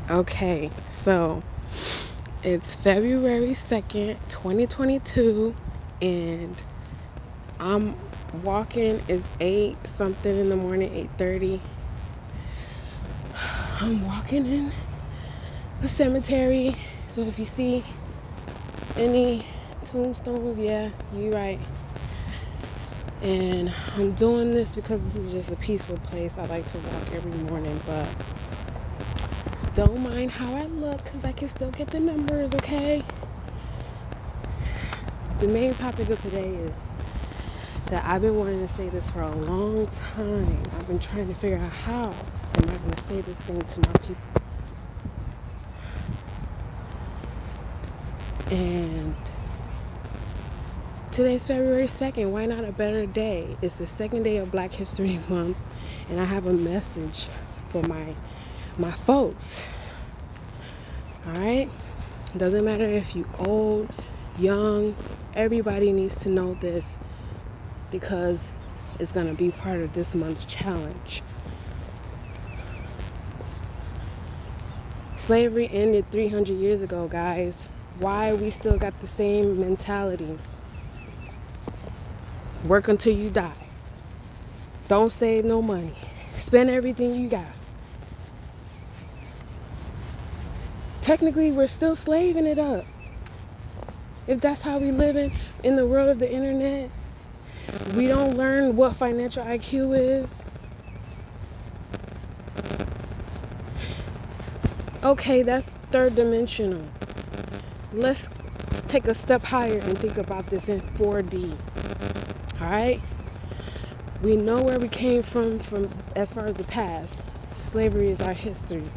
Okay, so it's February 2nd, 2022, and I'm walking. It's 8 something in the morning, 8:30. I'm walking in the cemetery. So if you see any tombstones, yeah, you right. And I'm doing this because this is just a peaceful place. I like to walk every morning, but don't mind how I look because I can still get the numbers, okay? The main topic of today is that I've been wanting to say this for a long time. I've been trying to figure out how am I going to say this thing to my people. And today's February 2nd. Why not a better day? It's the second day of Black History Month, and I have a message for my folks. All right? Doesn't matter if you old, young, everybody needs to know this because it's going to be part of this month's challenge. Slavery ended 300 years ago, guys. Why we still got the same mentalities? Work until you die. Don't save no money. Spend everything you got. Technically, we're still slaving it up. If that's how we live in the world of the internet, we don't learn what financial IQ is. Okay, that's third dimensional. Let's take a step higher and think about this in 4D. All right? We know where we came from as far as the past. Slavery is our history.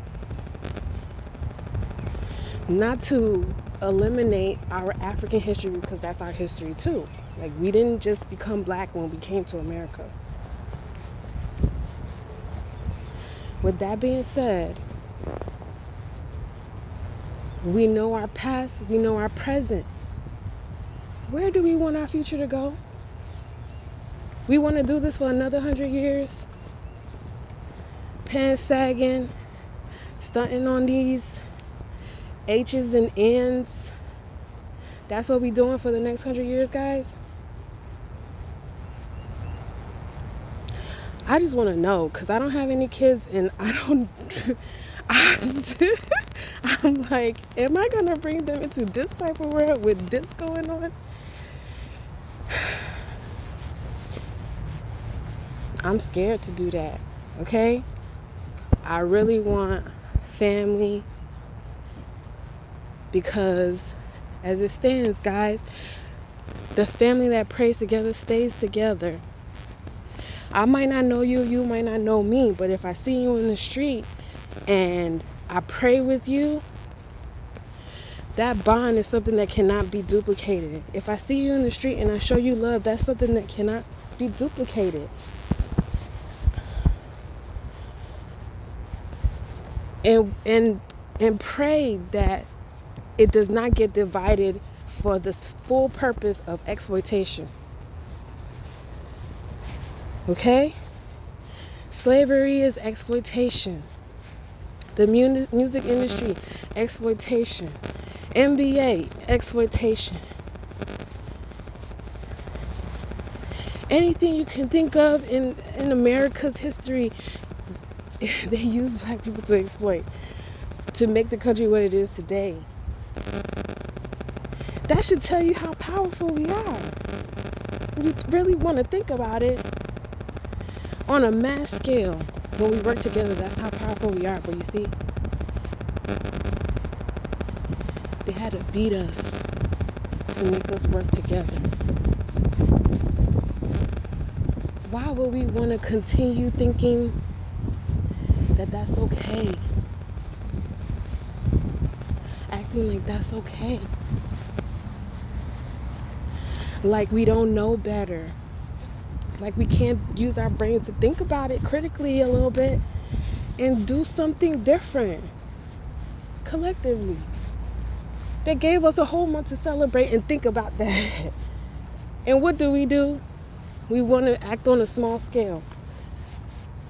Not to eliminate our African history because that's our history too. Like, we didn't just become black when we came to America. With that being said, we know our past, we know our present. Where do we want our future to go? We want to do this for another 100 years? Pants sagging, stunting on these H's and N's. That's what we doing for the next 100 years, guys? I just want to know because I don't have any kids and I don't... I'm like, am I going to bring them into this type of world with this going on? I'm scared to do that, okay? I really want family because as it stands, guys, the family that prays together stays together. I might not know you, you might not know me, but if I see you in the street and I pray with you, that bond is something that cannot be duplicated. If I see you in the street and I show you love, that's something that cannot be duplicated. And pray that it does not get divided for the full purpose of exploitation. Okay? Slavery is exploitation. The music industry, exploitation. NBA, exploitation. Anything you can think of in America's history, they use black people to exploit, to make the country what it is today. That should tell you how powerful we are. When you really want to think about it, on a mass scale, when we work together, that's how powerful we are. But you see, they had to beat us to make us work together. Why would we want to continue thinking that that's okay? Acting like that's okay. Like we don't know better. Like we can't use our brains to think about it critically a little bit and do something different collectively. They gave us a whole month to celebrate and think about that. And what do? We want to act on a small scale.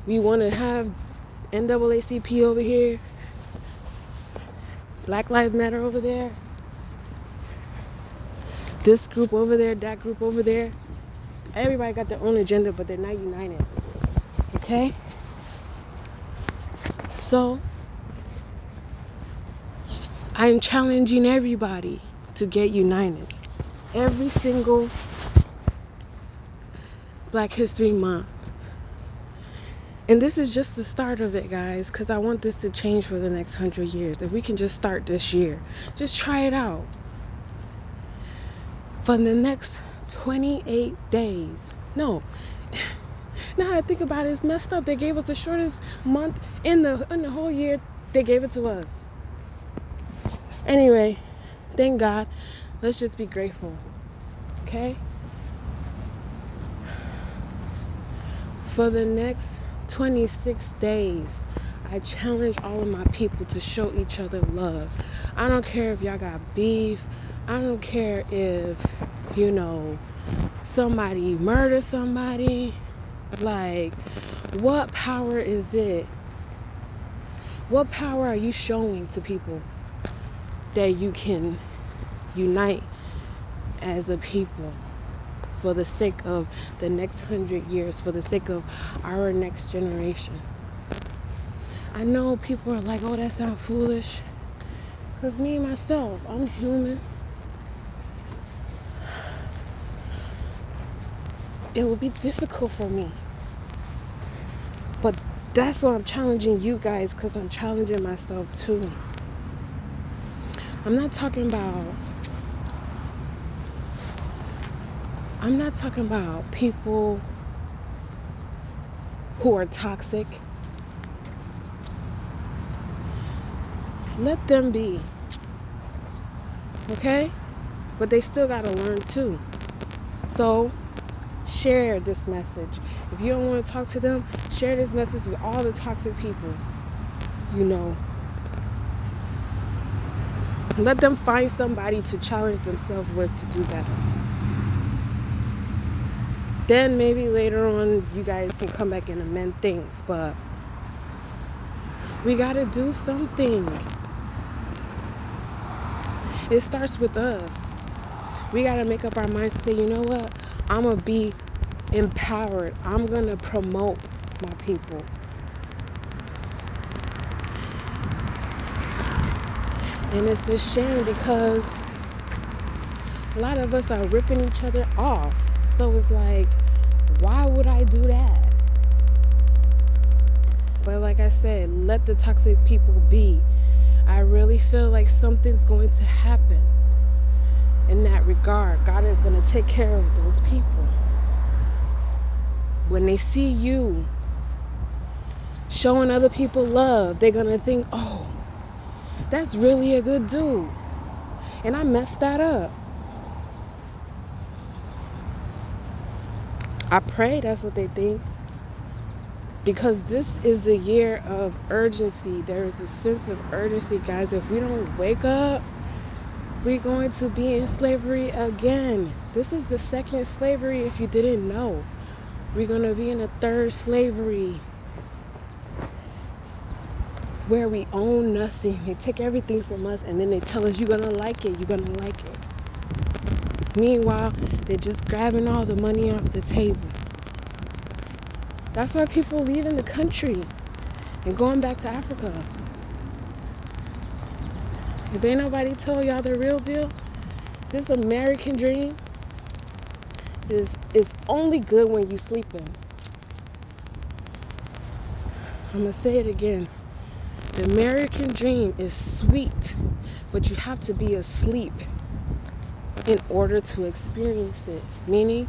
We want to have NAACP over here Black Lives Matter over there, this group over there, that group over there. Everybody got their own agenda, but they're not united. Okay? So, I'm challenging everybody to get united. Every single Black History Month. And this is just the start of it, guys, because I want this to change for the next 100 years. If we can just start this year, just try it out. For the next 28 days. No. Now I think about it, it's messed up. They gave us the shortest month in the whole year. They gave it to us. Anyway, thank God. Let's just be grateful. Okay? For the next 26 days, I challenge all of my people to show each other love. I don't care if y'all got beef. I don't care if, somebody murdered somebody. Like, what power is it? What power are you showing to people that you can unite as a people for the sake of the next 100 years, for the sake of our next generation? I know people are like, oh, that sounds foolish. Because me, myself, I'm human. It will be difficult for me. But that's why I'm challenging you guys, because I'm challenging myself too. I'm not talking about people who are toxic. Let them be. Okay? But they still gotta learn too. So, share this message. If you don't want to talk to them, share this message with all the toxic people you know. Let them find somebody to challenge themselves with to do better. Then maybe later on you guys can come back and amend things, but we gotta do something. It starts with us. We gotta make up our minds to say, you know what? I'm gonna be empowered. I'm gonna promote my people. And it's a shame because a lot of us are ripping each other off. So it's like, why would I do that? But like I said, let the toxic people be. I really feel like something's going to happen in that regard. God is going to take care of those people. When they see you showing other people love, they're going to think, oh, that's really a good dude. And I messed that up. I pray that's what they think. Because this is a year of urgency. There is a sense of urgency, guys. If we don't wake up, we're going to be in slavery again. This is the second slavery, if you didn't know. We're going to be in a third slavery where we own nothing. They take everything from us and then they tell us, you're going to like it, you're going to like it. Meanwhile, they're just grabbing all the money off the table. That's why people are leaving the country and going back to Africa. If ain't nobody told y'all the real deal, this American dream is only good when you sleeping. I'm going to say it again. The American dream is sweet, but you have to be asleep in order to experience it. Meaning,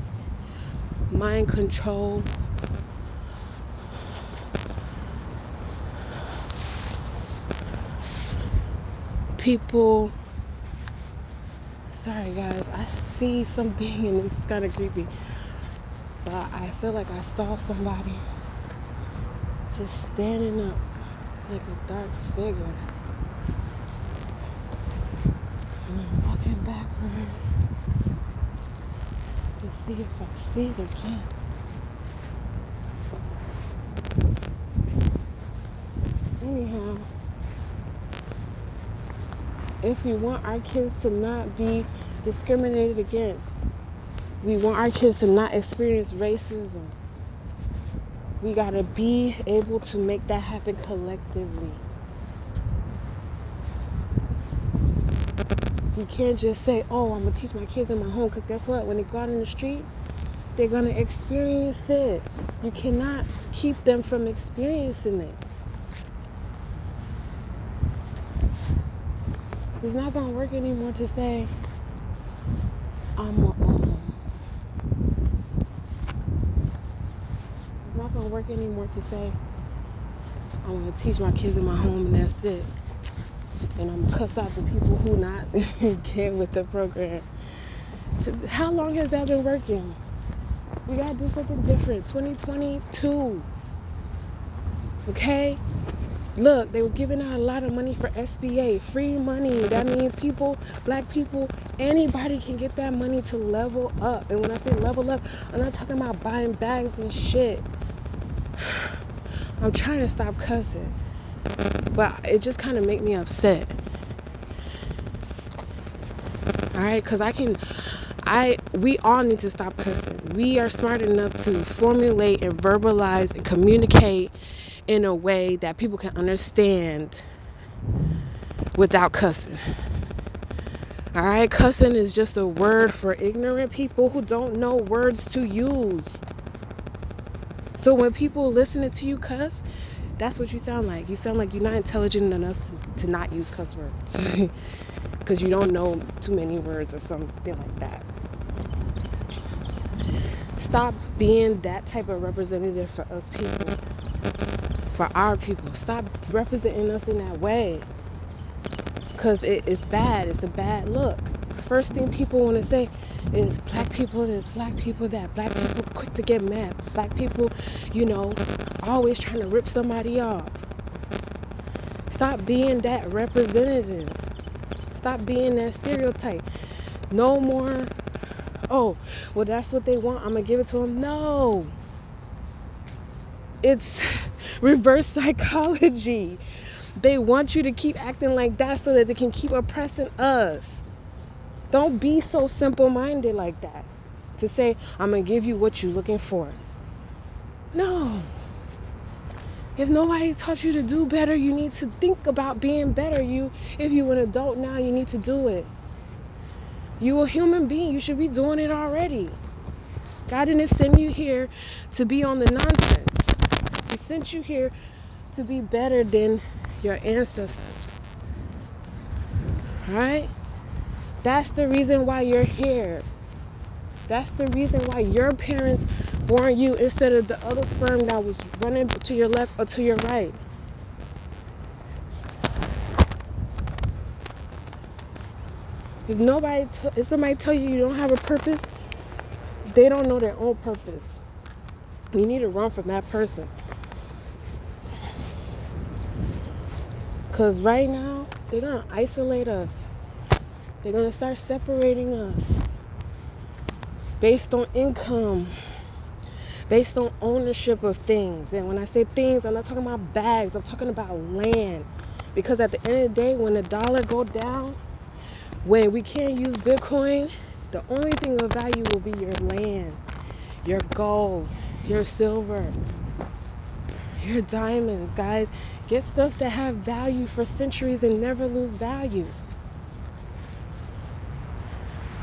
mind control, people. Sorry guys, I see something and it's kind of creepy, but I feel like I saw somebody just standing up like a dark figure, and I'm walking backwards to see if I see it again. Anyhow, if we want our kids to not be discriminated against, we want our kids to not experience racism, we gotta be able to make that happen collectively. You can't just say, oh, I'm gonna teach my kids in my home, because guess what? When they go out in the street, they're gonna experience it. You cannot keep them from experiencing it. It's not gonna work anymore to say, it's not gonna work anymore to say, I'm gonna teach my kids in my home and that's it. And I'm gonna cuss out the people who not get with the program. How long has that been working? We gotta do something different. 2022. Okay? Look, they were giving out a lot of money for SBA, free money. That means people, black people, anybody can get that money to level up. And when I say level up, I'm not talking about buying bags and shit. I'm trying to stop cussing, but it just kind of make me upset. Alright, because we all need to stop cussing. We are smart enough to formulate and verbalize and communicate in a way that people can understand without cussing. Alright, cussing is just a word for ignorant people who don't know words to use. So when people listening to you cuss, that's what you sound like. You sound like you're not intelligent enough to not use cuss words. Because you don't know too many words or something like that. Stop being that type of representative for us people. For our people. Stop representing us in that way. Because it's bad. It's a bad look. First thing people want to say is black people this, black people that, black people quick to get mad, black people, always trying to rip somebody off. Stop being that representative. Stop being that stereotype. No more, oh, well, that's what they want, I'm going to give it to them. No. It's reverse psychology. They want you to keep acting like that so that they can keep oppressing us. Don't be so simple-minded like that. To say, I'm going to give you what you're looking for. No. If nobody taught you to do better, you need to think about being better. If you're an adult now, you need to do it. You're a human being. You should be doing it already. God didn't send you here to be on the nonsense. He sent you here to be better than your ancestors. Alright? That's the reason why you're here. That's the reason why your parents born you instead of the other sperm that was running to your left or to your right. If somebody tell you don't have a purpose, they don't know their own purpose. You need to run from that person. Because right now, they're going to isolate us. They're going to start separating us based on income, based on ownership of things. And when I say things, I'm not talking about bags. I'm talking about land. Because at the end of the day, when the dollar go down, when we can't use Bitcoin, the only thing of value will be your land, your gold, your silver, your diamonds. Guys, get stuff that have value for centuries and never lose value.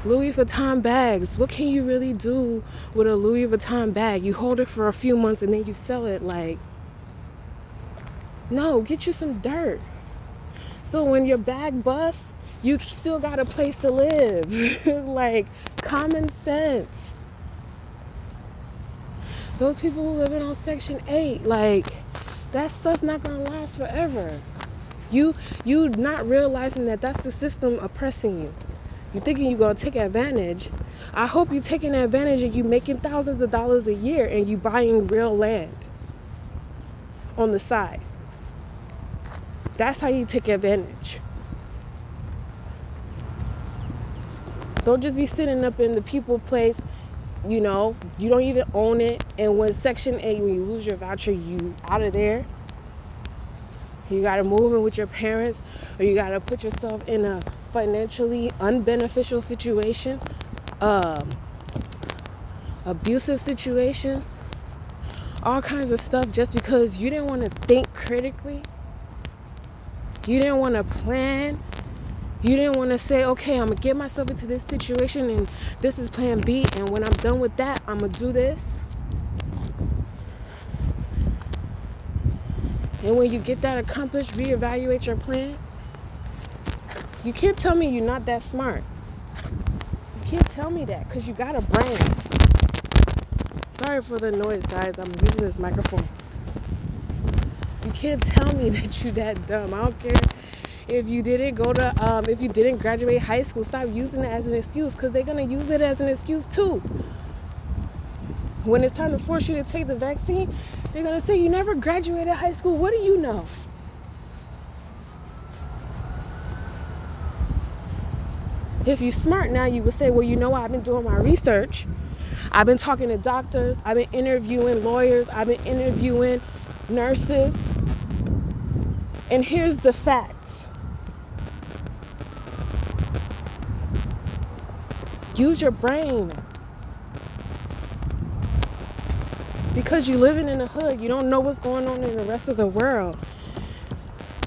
Louis Vuitton bags. What can you really do with a Louis Vuitton bag? You hold it for a few months and then you sell it. No, get you some dirt. So when your bag busts, you still got a place to live. Common sense. Those people who living on Section 8, that stuff's not gonna last forever. You not realizing that that's the system oppressing you. You thinking you're gonna take advantage. I hope you're taking advantage and you making thousands of dollars a year and you buying real land on the side. That's how you take advantage. Don't just be sitting up in the people place, you don't even own it, and when Section 8, when you lose your voucher, you out of there. You got to move in with your parents, or you got to put yourself in a financially unbeneficial situation, abusive situation, all kinds of stuff, just because you didn't want to think critically. You didn't want to plan. You didn't want to say, okay, I'm going to get myself into this situation and this is plan B, and when I'm done with that, I'm going to do this. And when you get that accomplished, reevaluate your plan. You can't tell me you're not that smart. You can't tell me that, because you got a brain. Sorry for the noise, guys. I'm using this microphone. You can't tell me that you're that dumb. I don't care if you didn't go to, if you didn't graduate high school. Stop using it as an excuse, because they're going to use it as an excuse too. When it's time to force you to take the vaccine, they're going to say, you never graduated high school. What do you know? If you're smart now, you would say, well, you know what? I've been doing my research. I've been talking to doctors. I've been interviewing lawyers. I've been interviewing nurses. And here's the facts. Use your brain. Because you're living in the hood, you don't know what's going on in the rest of the world.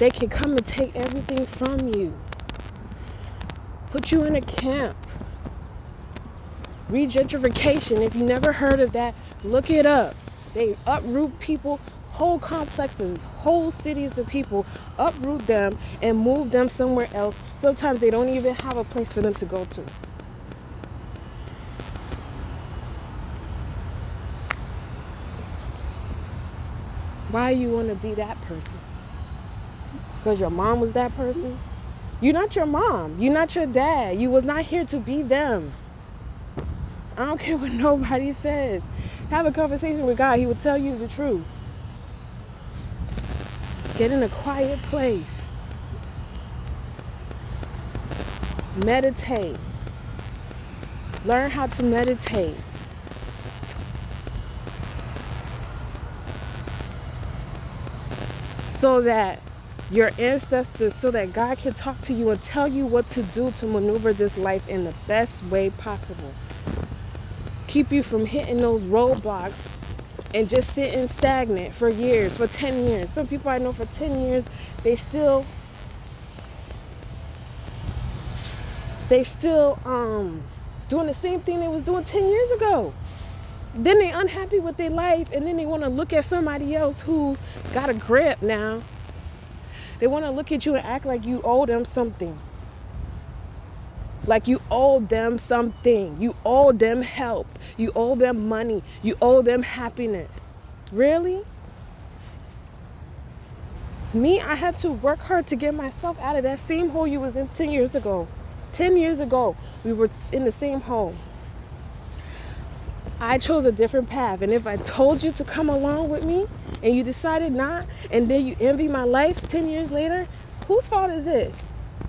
They can come and take everything from you. Put you in a camp. Regentrification, if you never heard of that, look it up. They uproot people, whole complexes, whole cities of people, uproot them and move them somewhere else. Sometimes they don't even have a place for them to go to. Why you want to be that person? Because your mom was that person? You're not your mom. You're not your dad. You was not here to be them. I don't care what nobody says. Have a conversation with God. He will tell you the truth. Get in a quiet place. Meditate. Learn how to meditate. So that your ancestors, so that God can talk to you and tell you what to do to maneuver this life in the best way possible. Keep you from hitting those roadblocks and just sitting stagnant for years, for 10 years. Some people I know for 10 years, they still doing the same thing they was doing 10 years ago. Then they unhappy with their life, and then they want to look at somebody else who got a grip now. They want to look at you and act like you owe them something. Like you owe them something. You owe them help. You owe them money. You owe them happiness. Really? Me, I had to work hard to get myself out of that same hole you was in 10 years ago. 10 years ago, we were in the same hole. I chose a different path, and if I told you to come along with me and you decided not, and then you envy my life 10 years later, whose fault is it?